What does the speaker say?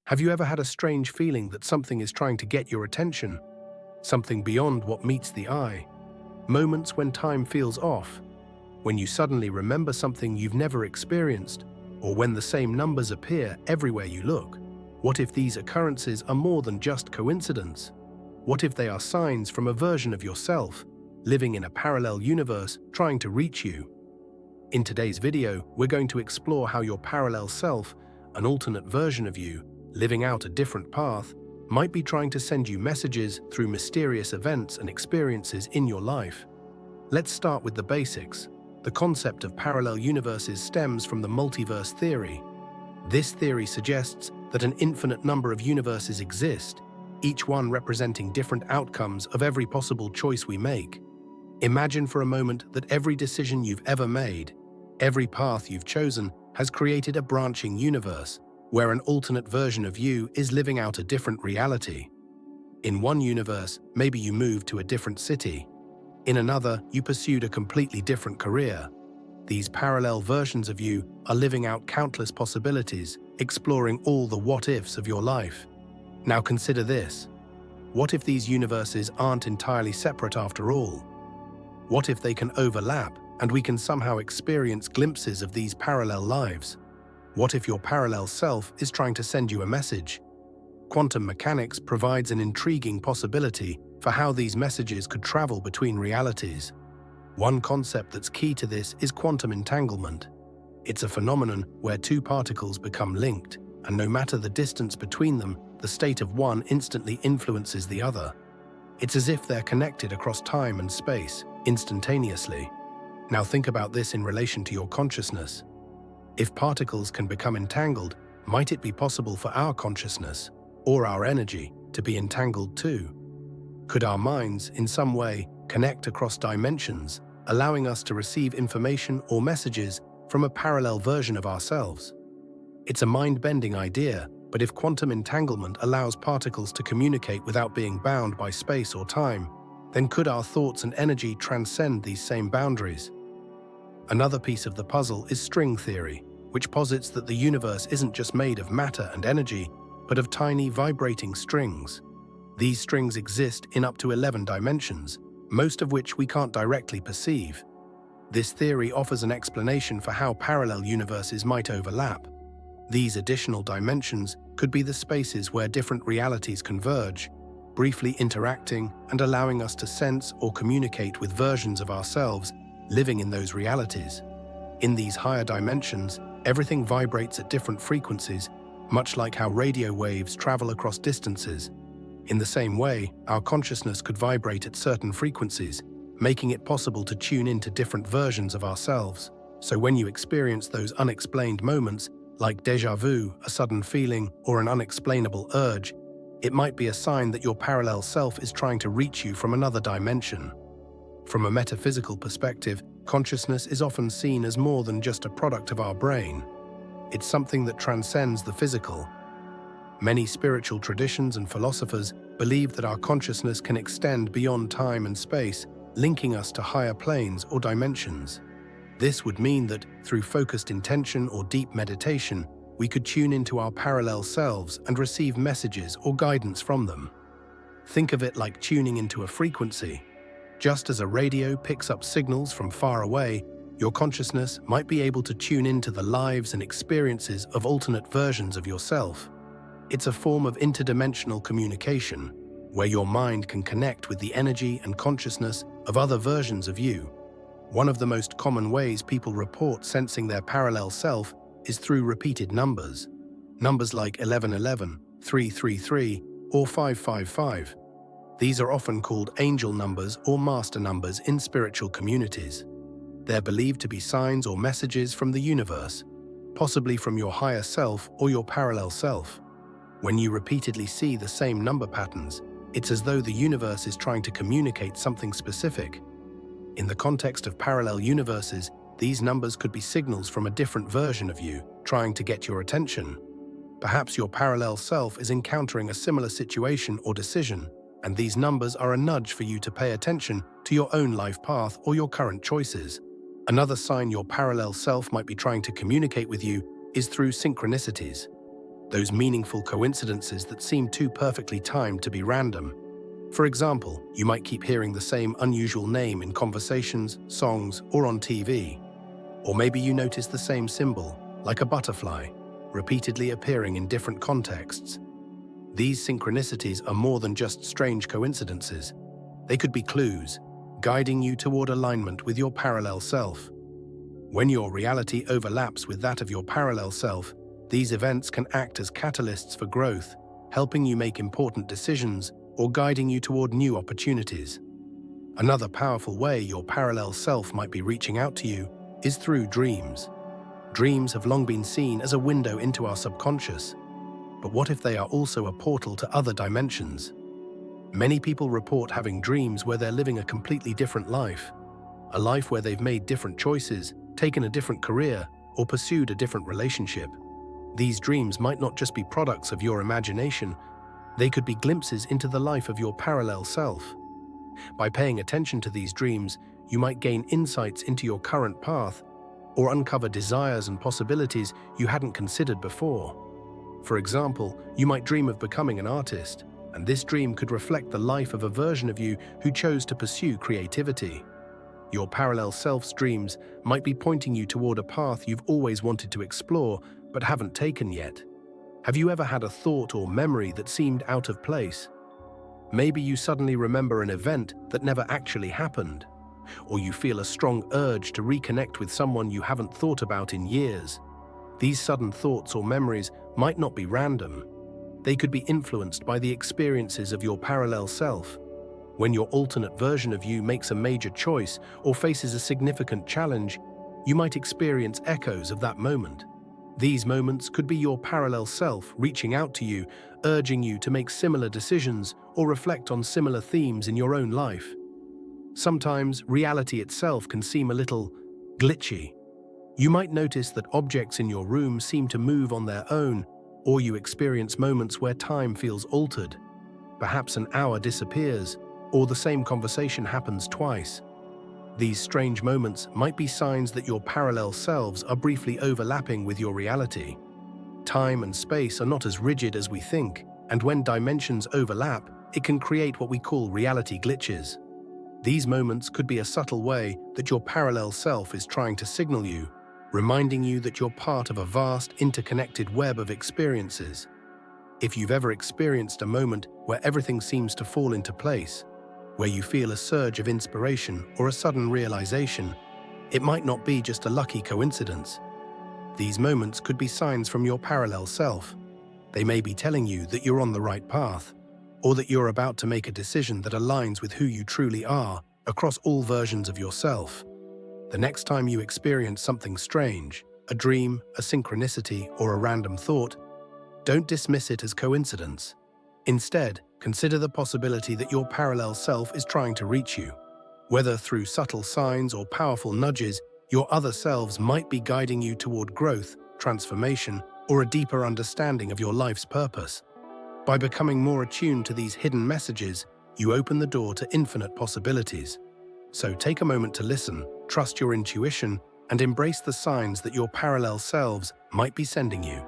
Have you ever had a strange feeling that something is trying to get your attention? Something beyond what meets the eye? Moments when time feels off? When you suddenly remember something you've never experienced? Or when the same numbers appear everywhere you look? What if these occurrences are more than just coincidence? What if they are signs from a version of yourself, living in a parallel universe trying to reach you? In today's video, we're going to explore how your parallel self, an alternate version of you, living out a different path, might be trying to send you messages through mysterious events and experiences in your life. Let's start with the basics. The concept of parallel universes stems from the multiverse theory. This theory suggests that an infinite number of universes exist, each one representing different outcomes of every possible choice we make. Imagine for a moment that every decision you've ever made, every path you've chosen, has created a branching universe, where an alternate version of you is living out a different reality. In one universe, maybe you moved to a different city. In another, you pursued a completely different career. These parallel versions of you are living out countless possibilities, exploring all the what-ifs of your life. Now consider this. What if these universes aren't entirely separate after all? What if they can overlap, and we can somehow experience glimpses of these parallel lives? What if your parallel self is trying to send you a message? Quantum mechanics provides an intriguing possibility for how these messages could travel between realities. One concept that's key to this is quantum entanglement. It's a phenomenon where two particles become linked, and no matter the distance between them, the state of one instantly influences the other. It's as if they're connected across time and space, instantaneously. Now think about this in relation to your consciousness. If particles can become entangled, might it be possible for our consciousness, or our energy, to be entangled too? Could our minds, in some way, connect across dimensions, allowing us to receive information or messages from a parallel version of ourselves? It's a mind-bending idea, but if quantum entanglement allows particles to communicate without being bound by space or time, then could our thoughts and energy transcend these same boundaries? Another piece of the puzzle is string theory, which posits that the universe isn't just made of matter and energy, but of tiny vibrating strings. These strings exist in up to 11 dimensions, most of which we can't directly perceive. This theory offers an explanation for how parallel universes might overlap. These additional dimensions could be the spaces where different realities converge, briefly interacting and allowing us to sense or communicate with versions of ourselves living in those realities. In these higher dimensions, everything vibrates at different frequencies, much like how radio waves travel across distances. In the same way, our consciousness could vibrate at certain frequencies, making it possible to tune into different versions of ourselves. So when you experience those unexplained moments, like déjà vu, a sudden feeling, or an unexplainable urge, it might be a sign that your parallel self is trying to reach you from another dimension. From a metaphysical perspective, consciousness is often seen as more than just a product of our brain. It's something that transcends the physical. Many spiritual traditions and philosophers believe that our consciousness can extend beyond time and space, linking us to higher planes or dimensions. This would mean that, through focused intention or deep meditation, we could tune into our parallel selves and receive messages or guidance from them. Think of it like tuning into a frequency. Just as a radio picks up signals from far away, your consciousness might be able to tune into the lives and experiences of alternate versions of yourself. It's a form of interdimensional communication, where your mind can connect with the energy and consciousness of other versions of you. One of the most common ways people report sensing their parallel self is through repeated numbers. Numbers like 1111, 333, or 555. These are often called angel numbers or master numbers in spiritual communities. They're believed to be signs or messages from the universe, possibly from your higher self or your parallel self. When you repeatedly see the same number patterns, it's as though the universe is trying to communicate something specific. In the context of parallel universes, these numbers could be signals from a different version of you, trying to get your attention. Perhaps your parallel self is encountering a similar situation or decision, and these numbers are a nudge for you to pay attention to your own life path or your current choices. Another sign your parallel self might be trying to communicate with you is through synchronicities. those meaningful coincidences that seem too perfectly timed to be random. For example, you might keep hearing the same unusual name in conversations, songs, or on TV. Or maybe you notice the same symbol, like a butterfly, repeatedly appearing in different contexts. These synchronicities are more than just strange coincidences. They could be clues, guiding you toward alignment with your parallel self. When your reality overlaps with that of your parallel self, these events can act as catalysts for growth, helping you make important decisions or guiding you toward new opportunities. Another powerful way your parallel self might be reaching out to you is through dreams. Dreams have long been seen as a window into our subconscious. But what if they are also a portal to other dimensions? Many people report having dreams where they're living a completely different life, a life where they've made different choices, taken a different career, or pursued a different relationship. These dreams might not just be products of your imagination, they could be glimpses into the life of your parallel self. By paying attention to these dreams, you might gain insights into your current path or uncover desires and possibilities you hadn't considered before. For example, you might dream of becoming an artist, and this dream could reflect the life of a version of you who chose to pursue creativity. Your parallel self's dreams might be pointing you toward a path you've always wanted to explore but haven't taken yet. Have you ever had a thought or memory that seemed out of place? Maybe you suddenly remember an event that never actually happened, or you feel a strong urge to reconnect with someone you haven't thought about in years. These sudden thoughts or memories might not be random. They could be influenced by the experiences of your parallel self. When your alternate version of you makes a major choice or faces a significant challenge, you might experience echoes of that moment. These moments could be your parallel self reaching out to you, urging you to make similar decisions or reflect on similar themes in your own life. Sometimes reality itself can seem a little glitchy. You might notice that objects in your room seem to move on their own, or you experience moments where time feels altered. Perhaps an hour disappears, or the same conversation happens twice. These strange moments might be signs that your parallel selves are briefly overlapping with your reality. Time and space are not as rigid as we think, and when dimensions overlap, it can create what we call reality glitches. These moments could be a subtle way that your parallel self is trying to signal you, reminding you that you're part of a vast, interconnected web of experiences. If you've ever experienced a moment where everything seems to fall into place, where you feel a surge of inspiration or a sudden realization, it might not be just a lucky coincidence. These moments could be signs from your parallel self. They may be telling you that you're on the right path, or that you're about to make a decision that aligns with who you truly are across all versions of yourself. The next time you experience something strange, a dream, a synchronicity, or a random thought, don't dismiss it as coincidence. Instead, consider the possibility that your parallel self is trying to reach you. Whether through subtle signs or powerful nudges, your other selves might be guiding you toward growth, transformation, or a deeper understanding of your life's purpose. By becoming more attuned to these hidden messages, you open the door to infinite possibilities. So take a moment to listen, trust your intuition, and embrace the signs that your parallel selves might be sending you.